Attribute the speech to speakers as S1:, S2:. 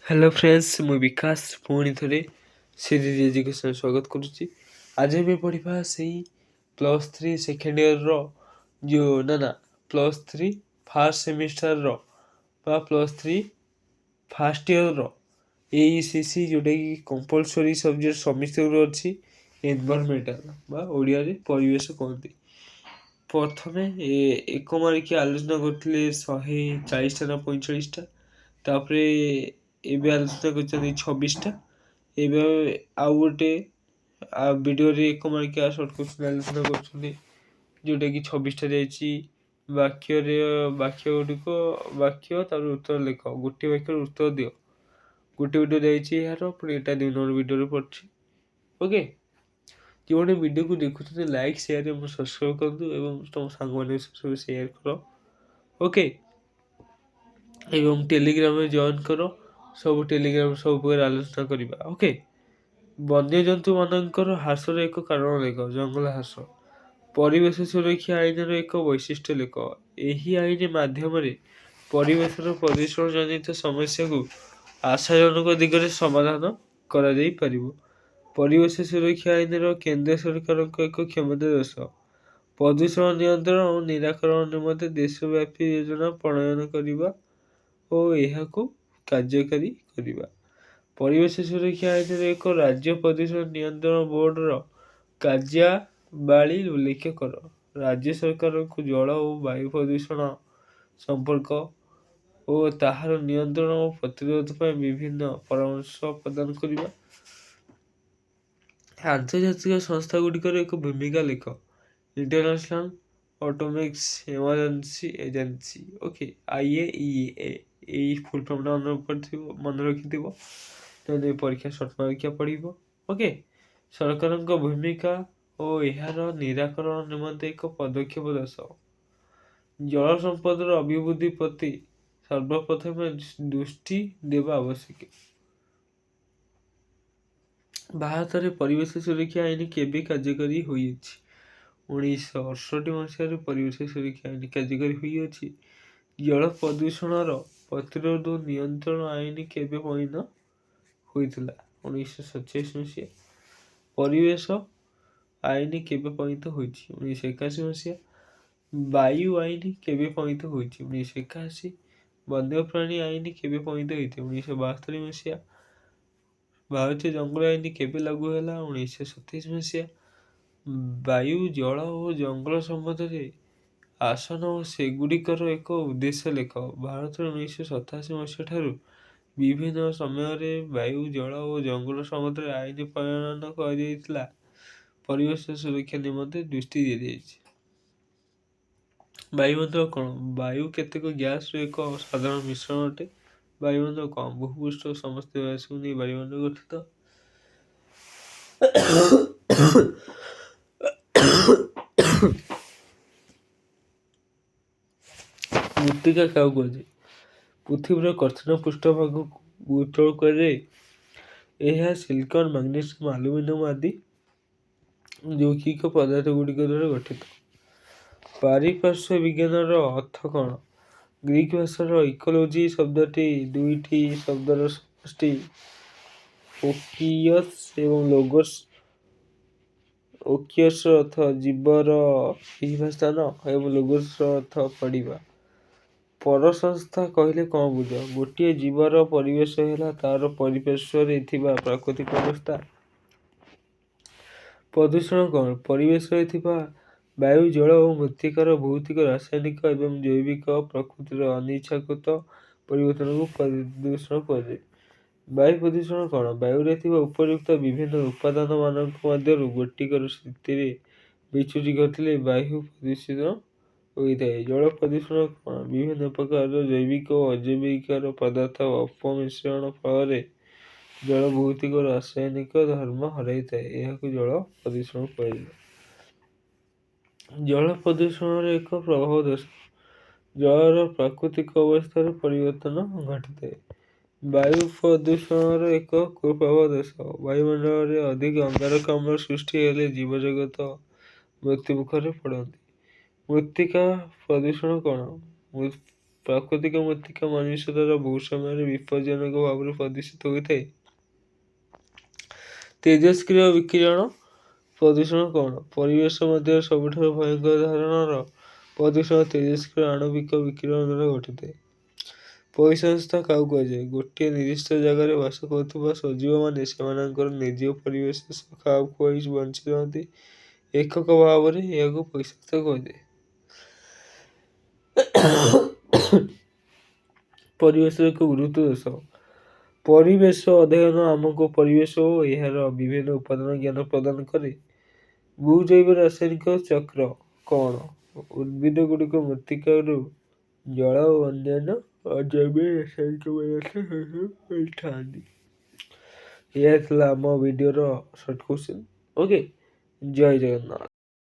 S1: Hello friends, ମୁଁ ବିକାଶ ପୁଣି ଥରେ ସିରିଜ୍ ଏଜୁକେସନ୍ ସ୍ୱାଗତ କରୁଛି। ଆଜି ଆମେ ପଢ଼ିବା ସେଇ +3 ସେକେଣ୍ଡ ଇୟର୍ର +3 ଫାର୍ଷ୍ଟ ସେମିଷ୍ଟାରର ବା +3 ଫାର୍ଷ୍ଟ ଇୟର୍ର AECC ଯେଉଁଟାକି କମ୍ପଲସରି ସବଜେକ୍ଟ ସମସ୍ତଙ୍କର ଅଛି। ଏନଭାରମେଣ୍ଟାଲ ବା ଓଡ଼ିଆରେ ପରିବେଶ କହନ୍ତି। ପ୍ରଥମେ ଏକ ମାର୍କିଆ ଆଲୋଚନା କରିଥିଲେ 140ଟା ନା 45ଟା, ତାପରେ ଏବେ ଆଲୋଚନା କରିଛନ୍ତି 26ଟା। ଏବେ ଆଉ ଗୋଟେ ଭିଡ଼ିଓରେ ଏକ ମାର୍କିଆ ସର୍ଟ କୋଶ୍ଚିନ୍ ଆଲୋଚନା କରୁଛନ୍ତି ଯେଉଁଟାକି 26ଟା ଯାଇଛି। ବାକ୍ୟ ଗୁଡ଼ିକ ତାପରେ ଉତ୍ତର ଲେଖ, ଗୋଟିଏ ବାକ୍ୟର ଉତ୍ତର ଦିଅ। ଗୋଟେ ଭିଡ଼ିଓ ଯାଇଛି ଏହାର, ପୁଣି ଏଇଟା 2 ନମ୍ବର ଭିଡ଼ିଓରେ ପଡ଼ିଛି। ଓକେ, ଯେଉଁମାନେ ଭିଡ଼ିଓକୁ ଦେଖୁଛନ୍ତି ଲାଇକ୍ ସେୟାର ଏବଂ ସବସ୍କ୍ରାଇବ୍ କରନ୍ତୁ ଏବଂ ତୁମ ସାଙ୍ଗମାନଙ୍କ ସହ ସେୟାର କର। ଓକେ, ଏବଂ ଟେଲିଗ୍ରାମରେ ଜଏନ୍ କର। ସବୁ ଟେଲିଗ୍ରାମ ସବୁ ପ୍ରକାର ଆଲୋଚନା କରିବା। ଓକେ, ବନ୍ୟଜନ୍ତୁମାନଙ୍କର ହ୍ରାସର ଏକ କାରଣ ଲେଖ। ଜଙ୍ଗଲ ହ୍ରାସ। ପରିବେଶ ସୁରକ୍ଷା ଆଇନର ଏକ ବୈଶିଷ୍ଟ୍ୟ ଲେଖ। ଏହି ଆଇନ ମାଧ୍ୟମରେ ପରିବେଶର ପ୍ରଦୂଷଣ ଜନିତ ସମସ୍ୟାକୁ ଆଶାଜନକ ଦିଗରେ ସମାଧାନ କରାଯାଇପାରିବ। ପରିବେଶ ସୁରକ୍ଷା ଆଇନର କେନ୍ଦ୍ର ସରକାରଙ୍କ ଏକ କ୍ଷମତାଦେଶ ପ୍ରଦୂଷଣ ନିୟନ୍ତ୍ରଣ ଓ ନିରାକରଣ ନିମନ୍ତେ ଦେଶବ୍ୟାପୀ ଯୋଜନା ପ୍ରଣୟନ କରିବା ଓ ଏହାକୁ କାର୍ଯ୍ୟକାରୀ କରିବା। ପରିବେଶ ସୁରକ୍ଷା ଆଇନର ଏକ ରାଜ୍ୟ ପ୍ରଦୂଷଣ ନିୟନ୍ତ୍ରଣ ବୋର୍ଡର କାର୍ଯ୍ୟାବଳୀ ଉଲ୍ଲେଖ କର। ରାଜ୍ୟ ସରକାରଙ୍କୁ ଜଳ ଓ ବାୟୁ ପ୍ରଦୂଷଣ ସମ୍ପର୍କ ଓ ତାହାର ନିୟନ୍ତ୍ରଣ ଓ ପ୍ରତିରୋଧ ପାଇଁ ବିଭିନ୍ନ ପରାମର୍ଶ ପ୍ରଦାନ କରିବା। ଆନ୍ତର୍ଜାତିକ ସଂସ୍ଥାଗୁଡ଼ିକର ଏକ ଭୂମିକା ଲେଖ। International atomic energy agency, okay, IAEA। ଏଇ ଫୁଲ୍ ଫର୍ମଟା ମନେ ରଖିଥିବ, ତାହେଲେ ପରୀକ୍ଷା ସର୍ଟ ମାର୍କିଆ ପଢ଼ିବ। ଓକେ, ସରକାରଙ୍କ ଭୂମିକା ଓ ଏହାର ନିରାକରଣ ନିମନ୍ତେ ଏକ ପଦକ୍ଷେପ ଦେଶ। ଜଳ ସମ୍ପଦର ଅଭିବୃଦ୍ଧି ପ୍ରତି ସର୍ବପ୍ରଥମେ ଦୃଷ୍ଟି ଦେବା ଆବଶ୍ୟକ। ଭାରତରେ ପରିବେଶ ସୁରକ୍ଷା ଆଇନ କେବେ କାର୍ଯ୍ୟକାରୀ ହୋଇଅଛି? 1968 ମସିହାରେ ପରିବେଶ ସୁରକ୍ଷା ଆଇନ କାର୍ଯ୍ୟକାରୀ ହୋଇଅଛି। ଜଳ ପ୍ରଦୂଷଣର ପ୍ରତିରୋଧ ଓ ନିୟନ୍ତ୍ରଣ ଆଇନ କେବେ ପ୍ରଣୀତ ହୋଇଥିଲା? 1947 ମସିହା। ପରିବେଶ ଆଇନ କେବେ ପ୍ରଣୀତ ହୋଇଛି? 1981 ମସିହା। ବାୟୁ ଆଇନ କେବେ ପ୍ରଣୀତ ହୋଇଛି? 1981। ବନ୍ୟପ୍ରାଣୀ ଆଇନ କେବେ ପ୍ରଣୀତ ହୋଇଥିଲା? 1972 ମସିହା। ଭାରତୀୟ ଜଙ୍ଗଲ ଆଇନ କେବେ ଲାଗୁ ହେଲା? 1927 ମସିହା। ବାୟୁ, ଜଳ ଓ ଜଙ୍ଗଲ ସମ୍ବନ୍ଧରେ ଆସନ ଓ ସେଗୁଡ଼ିକର ଏକ ଉଦ୍ଦେଶ୍ୟ ଲେଖ। ଭାରତରେ 1987 ମସିହା ଠାରୁ ବିଭିନ୍ନ ସମୟରେ ବାୟୁ, ଜଳ ଓ ଜଙ୍ଗଲ ସମ୍ବନ୍ଧରେ ଆଇନ ପ୍ରଣୟନ କରାଯାଇଥିଲା। ପରିବେଶ ସୁରକ୍ଷା ନିମନ୍ତେ ଦୃଷ୍ଟି ଦିଆଯାଇଛି। ବାୟୁମଣ୍ଡଳ କ'ଣ? ବାୟୁ କେତେକ ଗ୍ୟାସର ଏକ ସାଧାରଣ ମିଶ୍ରଣ ଅଟେ। ବାୟୁମଣ୍ଡଳ କ'ଣ? ଭୂପୃଷ୍ଠ ଓ ସମସ୍ତ ଗ୍ୟାସକୁ ନେଇ ବାୟୁମଣ୍ଡଳ ଗଠିତ। ମୃତ୍ତିକା କାହାକୁ କୁହାଯାଏ? ପୃଥିବୀର କଠିନ ପୃଷ୍ଠଭାଗକୁ ଉତ୍ତର କୁହାଯାଏ। ଏହା ସିଲିକନ୍, ମାଗ୍ନେସିୟମ୍, ଆଲୁମିନିୟମ୍ ଆଦି ଯୌଗିକ ପଦାର୍ଥ ଗୁଡ଼ିକ ଦ୍ୱାରା ଗଠିତ। ପାରିପାର୍ଶ୍ୱିକ ବିଜ୍ଞାନର ଅର୍ଥ କ'ଣ? ଗ୍ରୀକ୍ ଭାଷାର ଇକୋଲୋଜି ଶବ୍ଦଟି ଦୁଇଟି ଶବ୍ଦର ସମଷ୍ଟି ଓକିୟସ୍ ଏବଂ ଲୋଗୋସ୍। ଓକିୟସ୍ର ଅର୍ଥ ଜୀବର ରହିବା ସ୍ଥାନ ଏବଂ ଲୋଗୋସ୍ର ଅର୍ଥ ପଢ଼ିବା। ପରସଂସ୍ଥା କହିଲେ କ'ଣ ବୁଝ? ଗୋଟିଏ ଜୀବର ପରିବେଶ ହେଲା ତାର ପରିପାର୍ଶ୍ୱରେ ଥିବା ପ୍ରାକୃତିକ ଅବସ୍ଥା। ପ୍ରଦୂଷଣ କ'ଣ? ପରିବେଶରେ ଥିବା ବାୟୁ, ଜଳ ଓ ମୃତ୍ତିକାର ଭୌତିକ, ରାସାୟନିକ ଏବଂ ଜୈବିକ ପ୍ରକୃତିର ଅନିଚ୍ଛାକୃତ ପରିବର୍ତ୍ତନକୁ ପ୍ରଦୂଷଣ କୁହାଯାଏ। ବାୟୁ ପ୍ରଦୂଷଣ କ'ଣ? ବାୟୁରେ ଥିବା ଉପଯୁକ୍ତ ବିଭିନ୍ନ ଉପାଦାନମାନଙ୍କ ମଧ୍ୟରୁ ଗୋଟିକର ସ୍ଥିତିରେ ବିଚ୍ୟୁତି ଘଟିଲେ ବାୟୁ ପ୍ରଦୂଷିତ ହୋଇଥାଏ। ଜଳ ପ୍ରଦୂଷଣ କ'ଣ? ବିଭିନ୍ନ ପ୍ରକାରର ଜୈବିକ ଓ ଅଜୈବିକ ପଦାର୍ଥର ଅପମିଶ୍ରଣ ଫଳରେ ଜଳ ଭୌତିକ ଓ ରାସାୟନିକ ଧର୍ମ ହରାଇଥାଏ। ଏହାକୁ ଜଳ ପ୍ରଦୂଷଣ କୁହାଯାଏ। ଜଳ ପ୍ରଦୂଷଣର ଏକ ପ୍ରଭାବ ଦୋଷ। ଜଳର ପ୍ରାକୃତିକ ଅବସ୍ଥାରେ ପରିବର୍ତ୍ତନ ଘଟିଥାଏ। ବାୟୁ ପ୍ରଦୂଷଣର ଏକ କୁପ୍ରଭାବ ଦୋଷ। ବାୟୁମଣ୍ଡଳରେ ଅଧିକ ଅଙ୍ଗାରକାମ୍ଳ ସୃଷ୍ଟି ହେଲେ ଜୀବଜଗତ ମୃତ୍ୟୁମୁଖରେ ପଡ଼ନ୍ତି। ମୃତ୍ତିକା ପ୍ରଦୂଷଣ କ'ଣ? ପ୍ରାକୃତିକ ମୃତ୍ତିକା ମନୁଷ୍ୟ ଦ୍ୱାରା ବହୁ ସମୟରେ ବିପଜ୍ଜନକ ଭାବରେ ପ୍ରଦୂଷିତ ହୋଇଥାଏ। ତେଜସ୍କ୍ରିୟ ବିକିରଣ ପ୍ରଦୂଷଣ କ'ଣ? ପରିବେଶ ମଧ୍ୟରେ ସବୁଠାରୁ ଭୟଙ୍କର ଧରଣର ପ୍ରଦୂଷଣ ତେଜସ୍କ୍ରିୟ ଆଣବିକ ବିକିରଣ ଦ୍ୱାରା ଘଟିଥାଏ। ପରିସଂସ୍ଥା କାହାକୁ କୁହାଯାଏ? ଗୋଟିଏ ନିର୍ଦ୍ଦିଷ୍ଟ ଜାଗାରେ ବାସ କରୁଥିବା ସଜୀବମାନେ ସେମାନଙ୍କର ନିଜ ପରିବେଶ ସହ ଖାପ ଖୁଆଇ ବଞ୍ଚି ରହନ୍ତି। ଏକକ ଭାବରେ ଏହାକୁ ପରିସଂସ୍ଥା କୁହାଯାଏ। ପରିବେଶର ଏକ ଗୁରୁତ୍ୱ ଦୋଷ। ପରିବେଶ ଅଧ୍ୟୟନ ଆମକୁ ପରିବେଶ ଓ ଏହାର ବିଭିନ୍ନ ଉପାଦାନ ଜ୍ଞାନ ପ୍ରଦାନ କରେ। ଭୂଜୈବ ରାସାୟନିକ ଚକ୍ର କ'ଣ? ଉଦ୍ଭିଦଗୁଡ଼ିକ ମୃତ୍ତିକାରୁ ଜଳ ଓ ଅନ୍ୟାନ୍ୟ ଅଜୈବ ରାସାୟନିକ ପଦାର୍ଥ ଶୋଷି କରିଥାନ୍ତି। ଏହା ଥିଲା ଆମ ଭିଡ଼ିଓର ସର୍ଟ କ୍ୱେଶ୍ଚନ୍। ଓକେ, ଜୟ ଜଗନ୍ନାଥ।